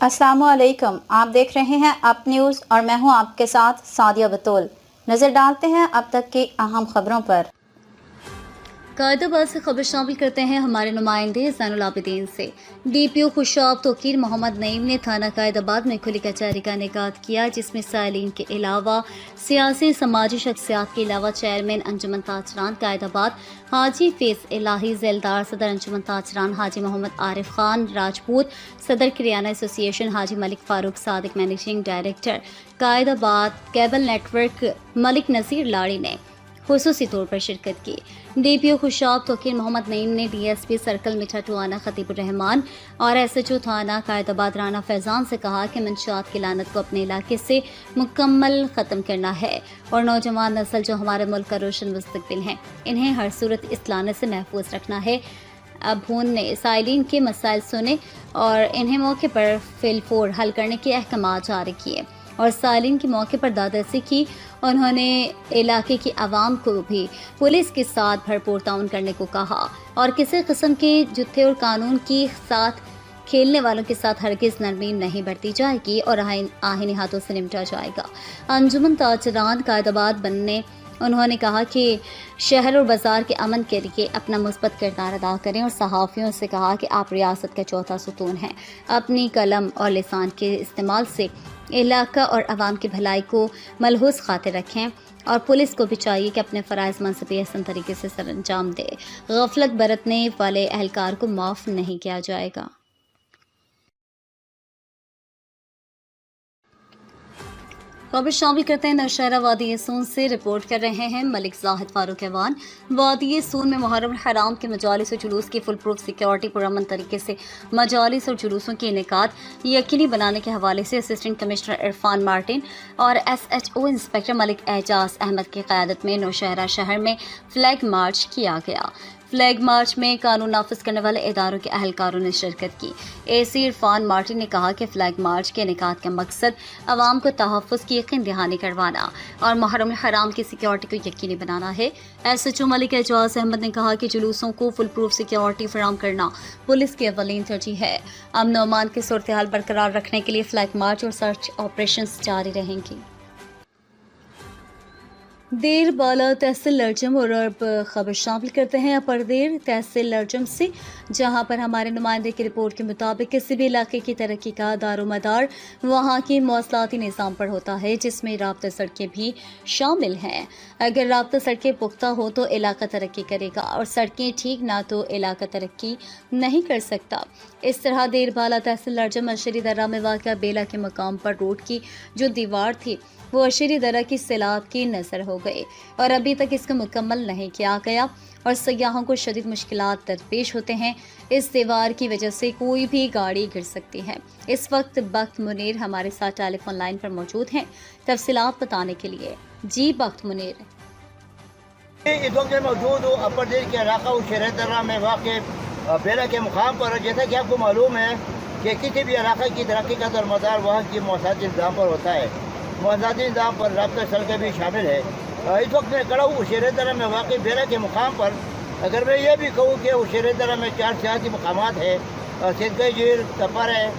अस्सलामुअलैकुम, आप देख रहे हैं अप न्यूज़ और मैं हूं आपके साथ सादिया बतूल। नज़र डालते हैं अब तक की अहम खबरों पर। कायदाबाद से खबर शामिल करते हैं हमारे नुमाइंदे ज़ैनुल आबिदीन से। डीपीओ खुशाब तोकीर मोहम्मद नईम ने थाना कायदाबाद में खुली कचहरी का इनेकाद किया, जिसमें साइलिन के अलावा सियासी समाजी शख्सियात के अलावा चेयरमैन अंजुमन ताजरान कायदाबाद हाजी फैज इलाही, जेलदार सदर अंजुमन ताजरान हाजी मोहम्मद आरिफ खान राजपूत, सदर Kiryana association Haji Malik Farooq Sadiq, managing director Qaidabad cable network Malik Naseer Ladi ने खुसूसी तौर पर शिरकत की। डीपीओ खुशाब तोकीर मोहम्मद नईम ने डीएसपी सर्कल मिठाटुआना खतीबुर रहमान और एसएचओ थाना कायदाबाद राना फैजान से कहा कि मंशियात की लानत को अपने इलाके से मुकम्मल ख़त्म करना है और नौजवान नस्ल जो हमारे मुल्क का रोशन मुस्तकबिल हैं, इन्हें हर सूरत इस लानत से महफूज रखना है। अब ने साइलिन के मसाइल सुने और इन्हें मौके पर फिलफोर हल करने के अहकाम जारी किए और साइलिन के मौके पर दादरसी की। उन्होंने इलाके की आवाम को भी पुलिस के साथ भरपूर ताउन करने को कहा और किसी किस्म के जुत्थे और कानून के साथ खेलने वालों के साथ हरगिज़ नरमी नहीं बरती जाएगी और आहीनी हाथों से निपटा जाएगा। अंजुमन ताजरान कायदाबाद बनने उन्होंने कहा कि शहर और बाज़ार के अमन के लिए अपना मुस्बत किरदार अदा करें और सहाफ़ियों से कहा कि आप रियासत का चौथा सुतून हैं। अपनी कलम और लिसान के इस्तेमाल से इलाका और आवाम की भलाई को मलहूस खातिर रखें और पुलिस को भी चाहिए कि अपने फ़राइज़ मनसबी एहसन तरीके से सर अंजाम दे। गफलत बरतने वाले अहलकार को माफ़ नहीं किया जाएगा। खबर शामिल करते हैं नौशहरा वादी सून से। रिपोर्ट कर रहे हैं मलिक जाहिद फारूक अवान। वादी सून में मुहर्रम हराम के मजालिस और जुलूस की फुल प्रूफ सिक्योरिटी पुरअमन तरीके से मजालिस और जुलूसों के इनेकाद यकीनी बनाने के हवाले से असिस्टेंट कमिश्नर इरफान मार्टिन और एसएचओ इंस्पेक्टर मलिक एजाज अहमद की क़यादत में नौशहरा शहर में फ्लैग मार्च किया गया। फ्लैग मार्च में कानून नाफिज करने वाले इदारों के अहलकारों ने शिरकत की। एसी इरफान मार्टिन ने कहा कि फ्लैग मार्च के इनेकाद का मकसद आवाम को तहफ़्फ़ुज़ की यकीन दहानी करवाना और मुहर्रम हराम की सिक्योरिटी को यकीनी बनाना है। एसएचओ मलिक एजाज अहमद ने कहा कि जुलूसों को फुल प्रूफ सिक्योरिटी फराहम करना पुलिस की अव्वलीन तरजीह है। अमन और अमान की सूरत हाल बरकरार रखने के लिए फ्लैग मार्च और सर्च ऑपरेशन जारी रहेंगी। देर बाला तहसील लरजम और अब खबर शामिल करते हैं अपरदेर तहसील लरजम से, जहां पर हमारे नुमाइंदे की रिपोर्ट के मुताबिक किसी भी इलाके की तरक्की का दारोमदार वहां की मौसलाती निज़ाम पर होता है, जिसमें राब्ता सड़कें भी शामिल हैं। अगर राब्ता सड़कें पुख्ता हो तो इलाका तरक्की करेगा और सड़कें ठीक ना तो इलाका तरक्की नहीं कर सकता। इस तरह देर बाला तहसील लरजम अशरी दर्रा में वाक़या बेला के मकाम पर रोड की जो दीवार थी वो अशरी दर्रा की सैलाब की नज़र हो गई और अभी तक इसको मुकम्मल नहीं किया गया और सयाहों को शदीद मुश्किलात दरपेश होते हैं। इस दीवार की वजह से कोई भी गाड़ी गिर सकती है। इस वक्त बख्त मुनीर हमारे साथ टेलीफोन लाइन पर मौजूद हैं तफसीलात बताने के लिए। जी बख्त मुनीर। इस वक्त मौजूद हूँ अपर देर के इलाका शहर दर्रा में वाक़ बेला के मुकाम पर। जैसा कि आपको मालूम है कि किसी भी इलाका की तरक्की का दरमदार वहाँ की मौसलाती निज़ाम पर होता है। मौसलाती निज़ाम पर राब्ता सड़कें भी शामिल है। इस वक्त मैं खड़ा हूँ शहर दर्रा में वाक़ बेला के मुकाम पर। अगर मैं ये भी कहूँ कि शहर दर्रा में 4 सियासी मकामात है, सिद्दगई झील, तपर है,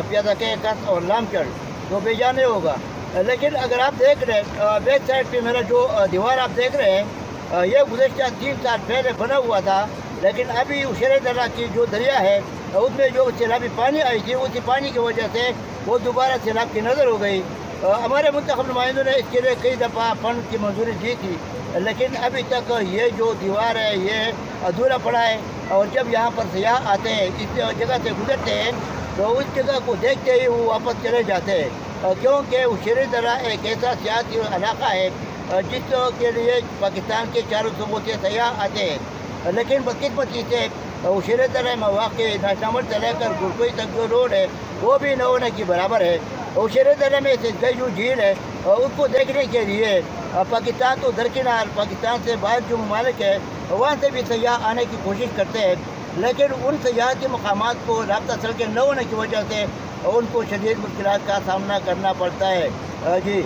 प्यादा के कस और लामचड़, तो बेजाने होगा। लेकिन अगर आप देख रहे हैं बैक साइड पे मेरा जो दीवार आप देख रहे हैं, ये गुज़श्ता 3 साल पहले बना हुआ था, लेकिन अभी शहर दर्रा की जो दरिया है उसमें जो सैलाबी पानी आई थी, उसी पानी की वजह से वो दोबारा सैलाब की नज़र हो गई। हमारे मुंतखब नुमाइंदों ने इसके लिए कई दफ़ा फंड की मंजूरी दी थी, लेकिन अभी तक ये जो दीवार है ये अधूरा पड़ा है। और जब यहाँ पर सयाह आते हैं, इस जगह से गुजरते हैं, तो उस जगह को देखते ही वो वापस चले जाते हैं, क्योंकि शहर दर्रा एक ऐसा सियासी इलाका है जिसके लिए पाकिस्तान के चारों सूबों से सयाह आते हैं। लेकिन बदकिस्मती से शहर दर्रा में वाक़ नाशनामर से लेकर गुरकोई तक जो रोड है वो भी न होने की बराबर है। और शहर दर्रा में सिद्दगई जो झील है उसको देखने के लिए पाकिस्तान तो दरकिनार, पाकिस्तान से बाहर जो ममालिक है वहाँ से भी सयाह आने की कोशिश करते हैं, लेकिन उन सयाहती मकामात को राब्ता सड़कें न होने की वजह से उनको शदीद मुश्किलात का सामना करना पड़ता है। जी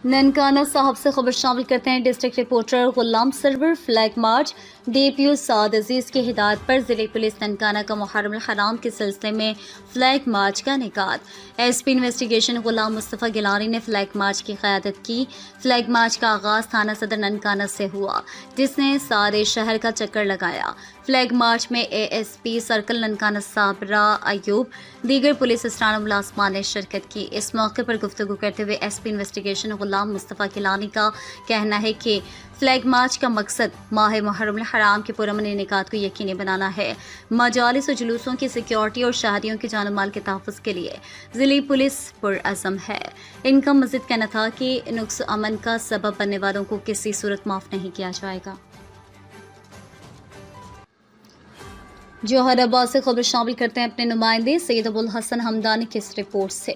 ननकाना साहब से खबर शामिल करते हैं डिस्ट्रिक्ट रिपोर्टर गुलाम सरवर। फ्लैग मार्च DPO साद अजीज की हिदायत पर जिले पुलिस ननकाना का मुहर्रम हराम के सिलसिले में फ्लैग मार्च का इनेकाद। SP इन्वेस्टिगेशन गुलाम मुस्तफ़ा गिलानी ने फ्लैग मार्च की क़यादत की। फ्लैग मार्च का आगाज़ थाना सदर ननकाना से हुआ, जिसने सारे शहर का चक्कर लगाया। फ्लैग मार्च में ASP सर्कल ननकाना साबरा अयूब, दीगर पुलिस असरान मुलाज़मान ने शिरकत की। इस मौके पर गुफ्तगू करते हुए SP इन्वेस्टिगेशन गुलाम मुस्तफ़ा गिलानी का कहना है कि फ्लैग मार्च का मकसद माह मुहर्रम हराम के पुरअमन इनेकाद को यकीनी बनाना है। मजालिस और जुलूसों की सिक्योरिटी और शादियों के जान माल के तहफ़्फ़ुज़ के लिए ज़िली पुलिस पुरअज़म है। इनका मज़ीद कहना था कि नुक्स अमन का सबब बनने वालों को किसी सूरत माफ़ नहीं किया जाएगा। जौहराबाद से खबर शामिल करते हैं अपने नुमाइंदे सैयद अबुल हसन हमदानी की इस रिपोर्ट से।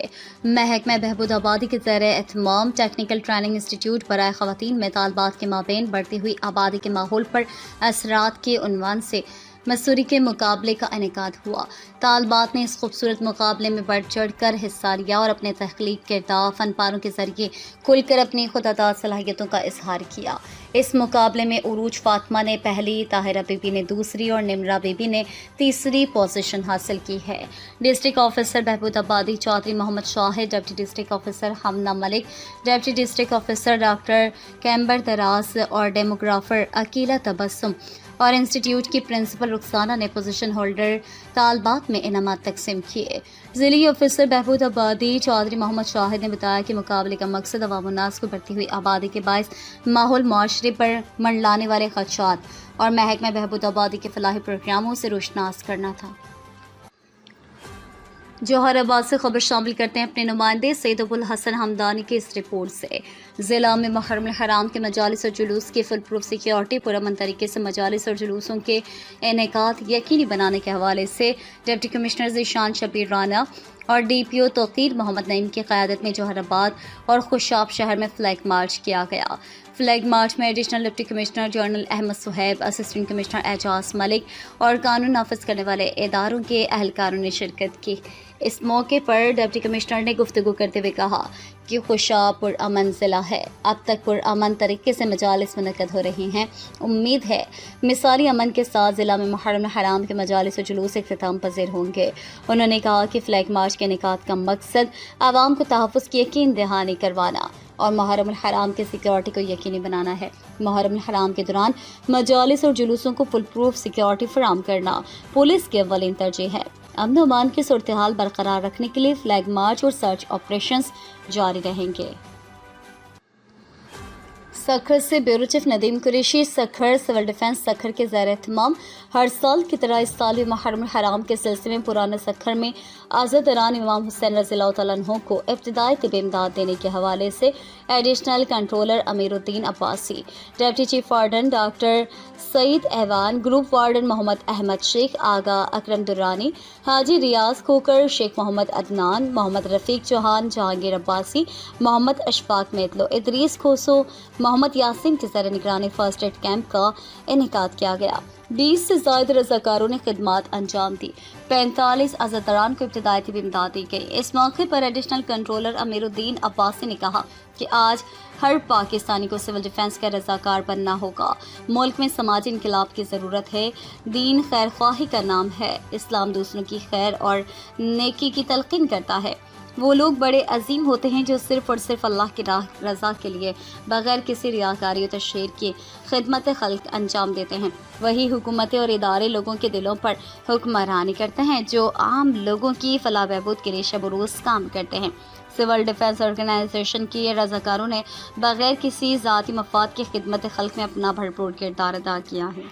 महकमा बहबूद आबादी के ज़ेर एहतमाम टेक्निकल ट्रेनिंग इंस्टीट्यूट बराए ख़वातीन में तालबात के माबेन बढ़ती हुई आबादी के माहौल पर असरात के उन्वान से मसूरी के मुकाबले का इनेकाद हुआ। तालबात ने इस खूबसूरत मुकाबले में बढ़ चढ़ कर हिस्सा लिया और अपने तख्लीक किरदार फनपारों के जरिए खुलकर अपनी खुदादाद सलाहियतों का इजहार किया। इस मुकाबले में उरूज फातिमा ने पहली, ताहिरा बीबी ने दूसरी और निमरा बीबी ने तीसरी पोजीशन हासिल की है। डिस्ट्रिक्ट ऑफिसर बहबूद आबादी Chaudhry Mohammad Shahid, deputy district officer Hamna Malik, deputy district officer doctor Qamber Daraz और डेमोग्राफर अकीला तबस्सुम और इंस्टीट्यूट की प्रिंसिपल रुखसाना ने पोजीशन होल्डर तालबात में इनामात तकसीम किए। ज़िली ऑफिसर बहबूद आबादी चौधरी मोहम्मद शाहिद ने बताया कि मुकाबले का मकसद अवामुन्नास को बढ़ती हुई आबादी के बायस माहौल माशरे पर मंडलाने वाले खदशात और महकमा बहबूद आबादी के फलाही प्रोग्रामों से रोशनास करना था। जौहराबाद से खबर शामिल करते हैं अपने नुमाइंदे सैयद अबुल हसन हमदानी की इस रिपोर्ट से। ज़िला में मुहर्रम हराम के मजालिस और जुलूस की फुल प्रूफ सिक्योरिटी पुरअमन तरीके से मजालिस और जुलूसों के इनेकाद यकीनी बनाने के हवाले से डिप्टी कमिश्नर ज़ीशान शबीर राना और DPO तोक़ीर मोहम्मद नईम की क़यादत में जौहराबाद और खुशाब शहर में फ्लैग मार्च किया गया। फ्लैग मार्च में additional deputy commissioner general Ahmad Suhaib, assistant commissioner Ejaz Malik और कानून नाफिज करने वाले इदारों के अहलकारों ने शिरकत की। इस मौके पर डिप्टी कमिश्नर ने गुफ्तगू करते हुए कहा कि खुशाब पुरअमन ज़िला है। अब तक पुरअमन तरीके से मजालिस मुनक़्क़द हो रही हैं। उम्मीद है मिसाली अमन के साथ ज़िला में मुहर्रम हराम के मजालिस और जुलूस इख्तिताम पज़ीर होंगे। उन्होंने कहा कि फ्लैग मार्च के इनेकाद का मकसद आवाम को तहफ़्फ़ुज़ की यकीन दहानी करवाना और मुहर्रम हराम की सिक्योरिटी को यकीनी बनाना है। मुहर्रम हराम के दौरान मजालिस और जुलूसों को फुल प्रूफ सिक्योरिटी फराहम करना पुलिस की अव्वलीन तरजीह है। अमन अमान की सूरत हाल बरकरार रखने के लिए फ्लैग मार्च और सर्च ऑपरेशंस जारी रहेंगे। सखर से bureau chief Nadeem Qureshi. Sukkur civil defence Sukkur के ज़ेर एहतमाम हर साल की तरह इस साल भी मुहर्रम हराम के सिलसिले में पुराने सखर में आज़ादरान इमाम हुसैन रज़ियल्लाहु तआला अन्हु को इब्तिदाई तिब्बी इमदाद देने के हवाले से additional controller Amiruddin Abbasi, deputy chief warden doctor Saeed Aiwan, group warden Mohammad Ahmed Sheikh, Agha Akram Durrani, Haji Riaz Khokhar, Sheikh Mohammad Adnan, Mohammad Rafiq Chauhan, Jahangir Abbasi, Mohammad Ashfaq Metlo, Idrees Khoso, Mohammad Yasin के ज़र निगरानी फर्स्ट एड कैंप का इनेकाद किया गया। 20 से ज़ायद रज़ाकारों ने खिदमात अंजाम दी। 45 आज़ादरान को इब्तिदाई तिब्बी इमदाद दी गई। इस मौके पर एडिशनल कंट्रोलर अमीरुद्दीन अब्बासी ने कहा कि आज हर पाकिस्तानी को सिविल डिफेंस का रज़ाकार बनना होगा। मुल्क में समाजी इनकलाब की ज़रूरत है। दीन खैर ख्वाही का नाम है। इस्लाम दूसरों की खैर और नेकी की तलक़ीन करता है। वो लोग बड़े अजीम होते हैं जो सिर्फ़ और सिर्फ अल्लाह की रज़ा के लिए बग़ैर किसी रियाकारी और तशहीर की खिदमत खल्क़ अंजाम देते हैं। वही हुकूमतें और इदारे लोगों के दिलों पर हुक्मरानी करते हैं जो आम लोगों की फलाह बहबूद के लिए शब रोज़ काम करते हैं। सिविल डिफेंस ऑर्गेनाइजेशन की रज़ाकारों ने बग़ैर किसी ज़ाती मफाद की खिदमत खल्क़ में अपना भरपूर किरदार अदा किया है।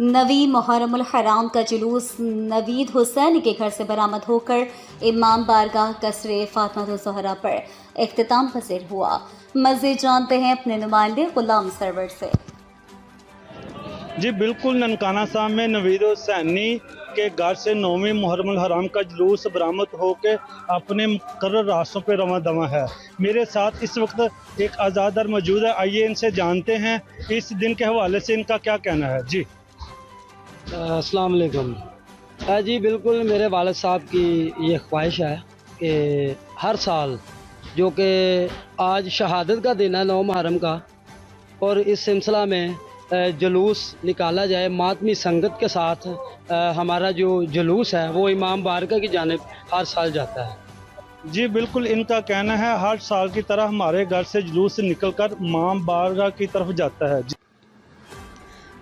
नवी मुहर्रमुल हराम का जुलूस नवीद हुसैन के घर से बरामद होकर इमाम बारगाह कसरे फातिमा ज़हरा पर इख्तिताम पज़ीर हुआ। मज़ीद जानते हैं अपने नुमाइंदे गुलाम सरवर से। जी बिल्कुल, ननकाना साहब में नवीद हुसैनी के घर से 9वीं मुहर्रमुल हराम का जुलूस बरामद होकर अपने मुकर्रर रास्तों पर रवां दवा है। मेरे साथ इस वक्त एक आज़ादर मौजूद है। आइए इनसे जानते हैं इस दिन के हवाले से इनका क्या कहना है। जी अस्सलाम वालेकुम। जी बिल्कुल, मेरे वालिद साहब की ये ख्वाहिश है کہ ہر سال جو کہ آج شہادت کا دن ہے 9 محرم کا، اور اس سلسلہ میں جلوس نکالا جائے ماتمی سنگت کے ساتھ۔ ہمارا جو جلوس ہے وہ امام بارگاہ کی جانب ہر سال جاتا ہے۔ جی بالکل، ان کا کہنا ہے ہر سال کی طرح ہمارے گھر سے جلوس نکل کر امام بارگاہ کی طرف جاتا ہے۔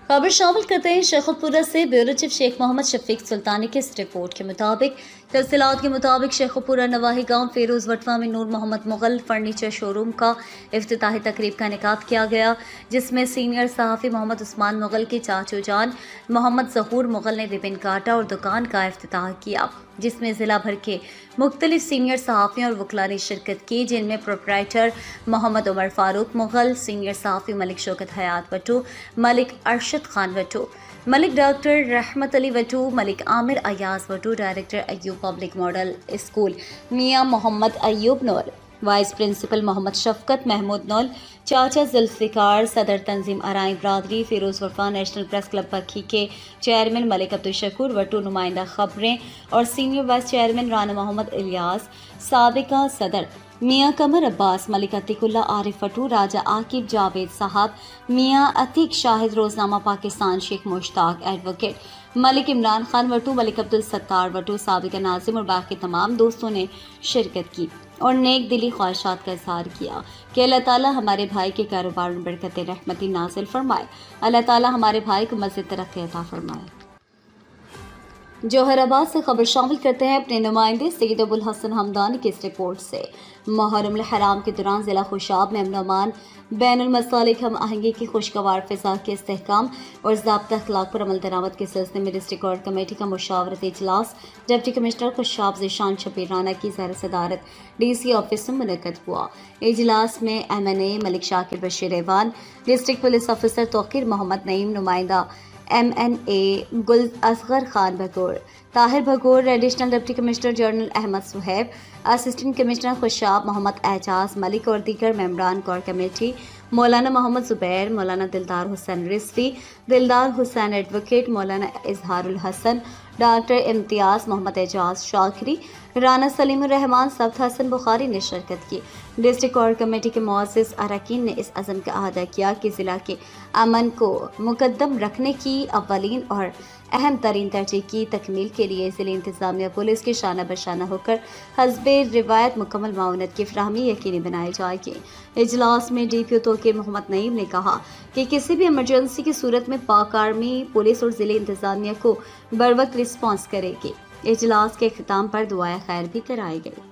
خبر شامل کرتے ہیں شیخو پورہ سے۔ بیورو چیف شیخ محمد شفیق سلطانی کی اس رپورٹ کے مطابق تفصیلات کے مطابق شیخو پورہ نواحی گاؤں فیروز وٹوا میں نور محمد مغل فرنیچر شو روم کا افتتاحی تقریب کا انعقاد کیا گیا، جس میں سینئر صحافی محمد عثمان مغل کے چاچو جان محمد ظہور مغل نے ربن کاٹا اور دکان کا افتتاح کیا، جس میں ضلع بھر کے مختلف سینئر صحافیوں اور وکلاء نے شرکت کی، جن میں پروپرائٹر محمد عمر فاروق مغل، سینئر صحافی Malik Shaukat Hayat Wattoo, Malik Arshad Khan Wattoo, Malik doctor Rehmat Ali Wattoo, Malik Amir Ayaz Wattoo, director Ayub public model school Mian Muhammad Ayub نول، وائس پرنسپل محمد شفقت محمود نول، چاچا ذوالفقار، صدر تنظیم ارائیں برادری فیروز وفا نیشنل پریس کلب پکھی کے چیئرمین ملک عبدالشکور وٹو، نمائندہ خبریں اور سینئر وائس چیئرمین رانا محمد الیاس، سابقہ صدر میاں قمر عباس، ملک عتیق اللہ عارف وٹو، راجہ عاقب جاوید صاحب، میاں عتیق شاہد، روزنامہ پاکستان شیخ مشتاق ایڈوکیٹ، ملک عمران خان وٹو، ملک عبدالستار وٹو، سابقہ ناظم اور باقی تمام دوستوں نے شرکت کی اور نیک دلی خواہشات کا اظہار کیا کہ اللہ تعالیٰ ہمارے بھائی کے کاروبار میں برکت رحمتی نازل فرمائے، اللہ تعالیٰ ہمارے بھائی کو مزید ترقی عطا فرمائے۔ جوہر آباد سے خبر شامل کرتے ہیں اپنے نمائندے سید ابو الحسن حمدانی کی اس رپورٹ سے۔ محرم الحرام کے دوران ضلع خوشاب میں امن و امان، بین المسالک ہم آہنگی کی خوشگوار فضا کے استحکام اور ضابطہ اخلاق پر عمل درآمد کے سلسلے میں ڈسٹرکٹ کورٹ کمیٹی کا مشاورتی اجلاس ڈپٹی کمشنر خوشاب ذیشان شبیر رانا کی زیر صدارت ڈی سی آفس میں منعقد ہوا۔ اجلاس میں MNA ملک Shakir Bashir Aiwan, district police officer Tauqeer Muhammad Naeem, نمائندہ MNA Gul Asghar Khan Bhagor, Tahir Bhagor, additional deputy commissioner general Ahmed Sohaib, assistant commissioner Khushab Muhammad Ijaz Malik اور دیگر ممبران کور کمیٹی، مولانا محمد زبیر، مولانا دلدار حسین رضوی، دلدار حسین ایڈوکیٹ، مولانا اظہار الحسن، ڈاکٹر امتیاز، محمد اعجاز شاکری، رانا سلیم الرحمان، سبت حسن بخاری نے شرکت کی۔ ڈسٹرکٹ کور کمیٹی کے معزز اراکین نے اس عزم کا اعادہ کیا کہ ضلع کے امن کو مقدم رکھنے کی اولین اور اہم ترین ترجیح کی تکمیل کے لیے ضلع انتظامیہ پولیس کے شانہ بشانہ ہو کر حسب روایت مکمل معاونت کی فراہمی یقینی بنائی جائے گی۔ اجلاس میں DPO توقیر محمد نعیم نے کہا کہ کسی بھی ایمرجنسی کی صورت میں پاک آرمی، پولیس اور ضلع انتظامیہ کو بروقت رسپانس کرے گی۔ اجلاس کے اختتام پر دعائے خیر بھی کرائی گئی۔